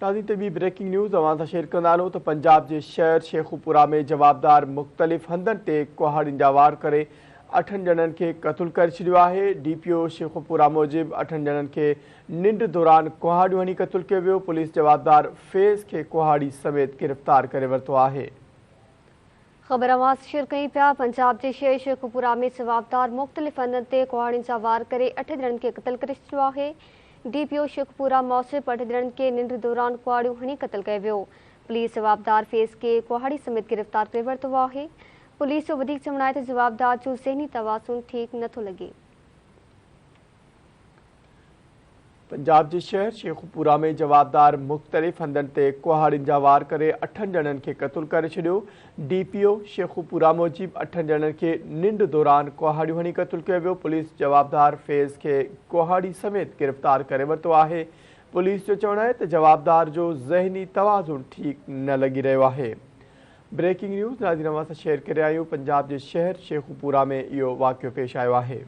ताज़ी तबी breaking news अवां सां शेयर कंदा तो पंजाब के शहर शेखुपुरा में जवाबदार मुख़्तलिफ़ हंधनि ते कुहाड़ियुनि जा वार करे 8 ॼणनि खे क़तल करे छॾियो आहे। DPO शेखुपुरा मूजिब 8 ॼणनि खे निंड दौरान कुहाड़ियूं हणी क़तल कयो वियो। पुलिस जवाबदार फैज़ खे कुहाड़ी समेत गिरफ़्तार करे वरितो आहे। ख़बर अवां शेयर कई पिया। पंजाब के शहर शेखुपुरा में जवाबदार मुख़्तलिफ़ हंधनि ते कुहाड़ियुनि जा वार करे 8 ॼणनि खे क़तल करे छॾियो आहे। DPO शेखुपुरा मूजिब 8 ॼणनि खे निंड दौरान कुहाड़ियूं हणी क़तल कयो वियो। पुलिस जवाबदार फैज़ खे कुहाड़ी समेत गिरफ़्तार करे वरितो आहे। पुलिस जो वधीक चवणु आहे त जवाबदार जो ज़हनी तवाज़ुन ठीक नथो लॻे। पंजाब के शहर शेखुपुरा में जवाबदार मुख़्तलिफ़ हंधनि ते कुहाड़ियुनि जा वार करे 8 ॼणनि खे क़तल करे छॾियो। DPO शेखुपुरा मूजिब 8 ॼणनि खे निंड दौरान कुहाड़ियूं हणी क़तल कयो वियो। पुलिस जवाबदार फैज़ खे कुहाड़ी समेत गिरफ़्तार करे वरितो आहे। पुलिस जो चवणु आहे त जवाबदार जो ज़हनी तवाज़ुन ठीक न लॻी रहियो आहे। ब्रेकिंग न्यूज़ नाज़रीन अवां सां शेयर करे आहियूं। पंजाब के शहर शेखुपुरा में इहो वाक़ियो पेश आयो आहे।